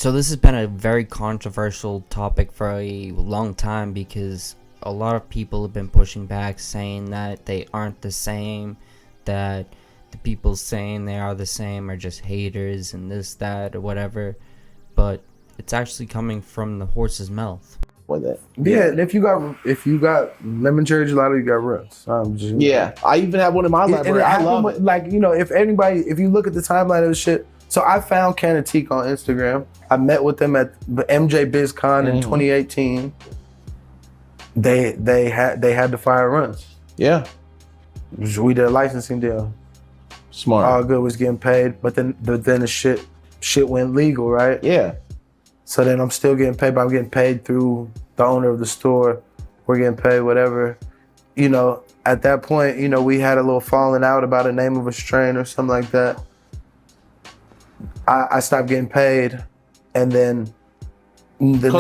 So this has been a very controversial topic for a long time because a lot of people have been pushing back saying that they aren't the same, that the people saying they are the same are just haters and this, that, or whatever. But it's actually coming from the horse's mouth. With it. Yeah, and if you got lemon cherry gelato, you got Runtz. Yeah, I even have one in my library. I love it. Like, if you look at the timeline of the shit. So I found Canatique on Instagram. I met with them at the MJ BizCon in 2018. They had to fire Runtz. Yeah. We did a licensing deal. Smart. All good was getting paid, but then the shit went legal, right? Yeah. So then I'm still getting paid, but I'm getting paid through the owner of the store. We're getting paid whatever. At that point, we had a little falling out about the name of a strain or something like that. I stopped getting paid, and then the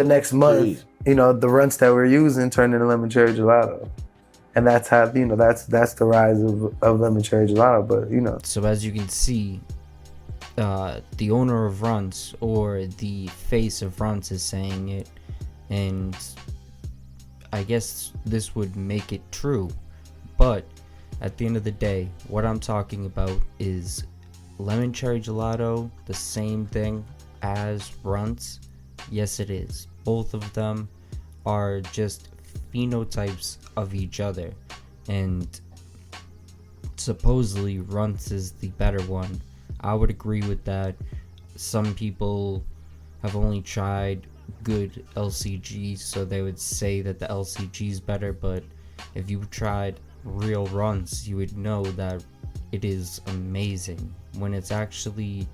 next month, the Runtz that we're using turned into lemon cherry gelato. And that's how, that's the rise of lemon cherry gelato, but So as you can see, the owner of Runtz, or the face of Runtz, is saying it, and I guess this would make it true. But at the end of the day, what I'm talking about is lemon cherry gelato the same thing as Runtz? Yes, it is. Both of them are just phenotypes of each other, and supposedly Runtz is the better one. I would agree with that. Some people have only tried good LCGs, so they would say that the LCG is better, but if you tried real Runtz, you would know that it is amazing. When it's actually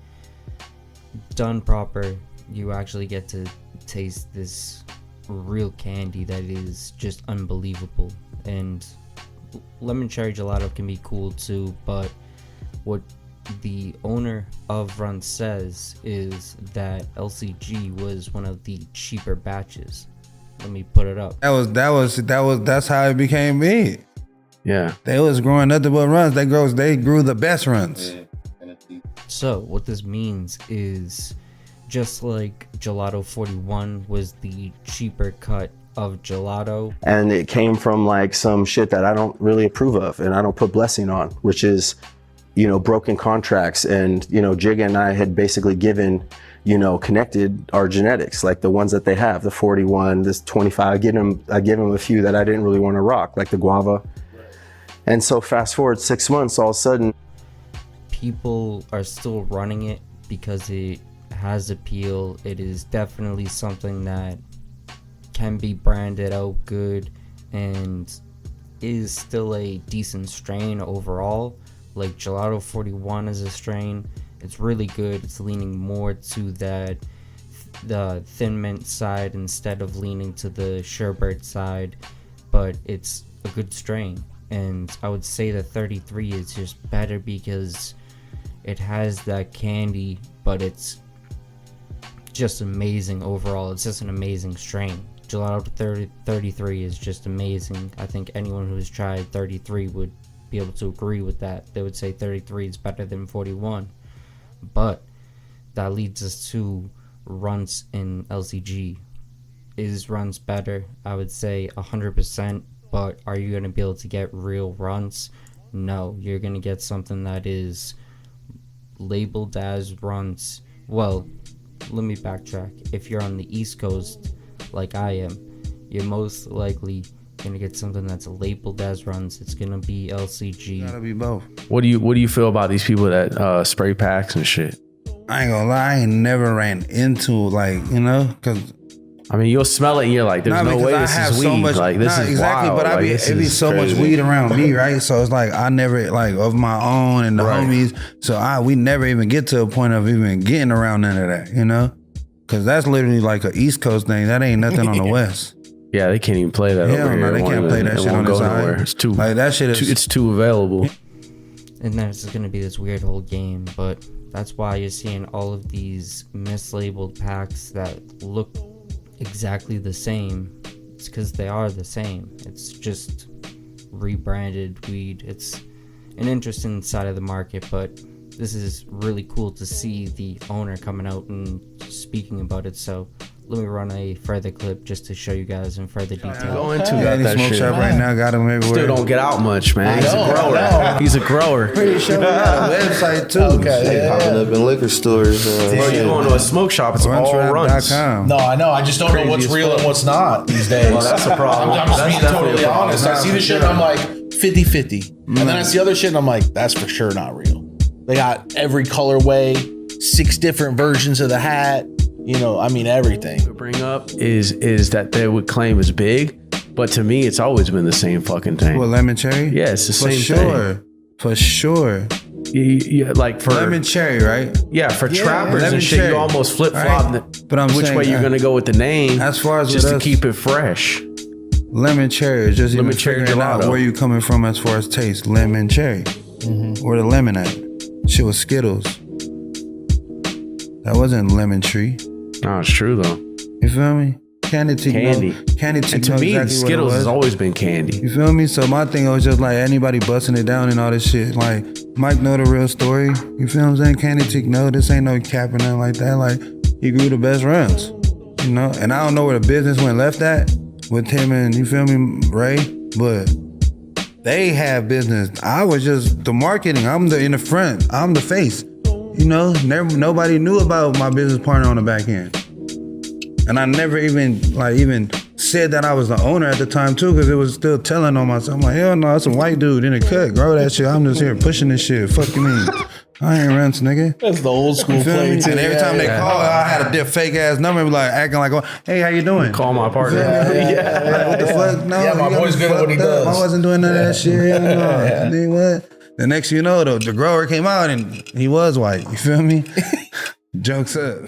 done proper, you actually get to taste this real candy that is just unbelievable. And lemon cherry gelato can be cool too, but what the owner of Runtz says is that LCG was one of the cheaper batches. Let me put it up. That's how it became big. Yeah. They was growing nothing but Runtz. They grew the best Runtz. So what this means is, just like Gelato 41 was the cheaper cut of gelato, And it came from like some shit that I don't really approve of and I don't put blessing on, which is, broken contracts. And, Jigga and I had basically given, connected our genetics, like the ones that they have, the 41, this 25. I give them a few that I didn't really want to rock, like the guava. And so fast forward 6 months, all of a sudden, people are still running it because it has appeal. It is definitely something that can be branded out good and is still a decent strain overall. Like Gelato 41 is a strain, it's really good. It's leaning more to the thin mint side instead of leaning to the sherbet side, but it's a good strain. And I would say the 33 is just better because it has that candy, but it's just amazing overall. It's just an amazing strain. Gelato 33 is just amazing. I think anyone who's tried 33 would be able to agree with that. They would say 33 is better than 41. But that leads us to Runtz and LCG. Is Runtz better? I would say 100%. But are you going to be able to get real Runtz? No, you're going to get something that is labeled as Runtz. Well, let me backtrack. If you're on the East Coast, like I am, you're most likely gonna get something that's labeled as Runtz. It's gonna be LCG. Gotta be both. What do you feel about these people that spray packs and shit? I ain't gonna lie, I ain't never ran into because I mean, you'll smell it and you're like, there's no way this is weed. This is exactly, wild. But it be so much weed around me, right? So it's like I never of my own and the homies. So we never even get to a point of even getting around none of that, because that's literally like an East Coast thing. That ain't nothing on the West. Yeah, they can't even play that Hell over no, here. they can't play that shit on the side. It's too like that shit is. It's too available. And then it's gonna be this weird whole game, but that's why you're seeing all of these mislabeled packs that look exactly the same. It's because they are the same. It's just rebranded weed. It's an interesting side of the market, but this is really cool to see the owner coming out and speaking about it. So let me run a further clip just to show you guys in further detail. Go into Any that smoke shit. shop right now got him everywhere. Still don't get out much, man. He's a grower. He's a grower. Pretty sure we got a website too. Okay, popping up in liquor stores. Bro, you going to a smoke shop, it's all runs. Runtrap.com. No, I know. I just don't know what's Crazy as real fuck. and what's not these days. Well, that's a problem. I'm just That's being definitely totally a problem. honest. I see the shit and I'm like 50-50. And then I see other shit and I'm like, that's for sure not real. They got every colorway, 6 different versions of the hat. You know, I mean, everything. To bring up is that they would claim is big, but to me, it's always been the same fucking thing. What, lemon cherry? Yeah, it's the For same sure. thing. For sure. Yeah, like for Lemon cherry, right? yeah, for trappers lemon and shit, cherry. you almost flip flop Right. But I'm which saying, way you're gonna go with the name. as far as just with to us- keep it fresh. Lemon cherry is just Lemon even cherry figuring out gelato. where you coming from as far as taste. Lemon cherry. Where the lemon at? Shit was Skittles. That wasn't lemon tree. No, it's true though. You feel me? Candy Teak. Candy. Candy Teak. And to know me, exactly what it Skittles was. has always been candy. You feel me? So my thing was just like anybody busting it down and all this shit. Like Mike know the real story. You feel what I'm saying? Candy Teak know this ain't no capping nothing like that. Like he grew the best runs. You know? And I don't know where the business went left at with him and you feel me, Ray? But they have business. I was just the marketing. I'm in the front. I'm the face. You know, nobody knew about my business partner on the back end. And I never even said that I was the owner at the time too, because it was still telling on myself. I'm like, hell no, that's a white dude in a cut. Grow that shit. I'm just here pushing this shit. Fuck you mean? I ain't Runtz, nigga. That's the old school You feel play me? too. And every time they call, I had a fake ass number, like acting like, hey, how you doing? Call my partner. Like, what the fuck? No, Yeah, my you got boy's me good at what he fucked up. does. I wasn't doing none of that shit. Hell no. Then what? The next you know, the grower came out and he was white. You feel me? Jokes up.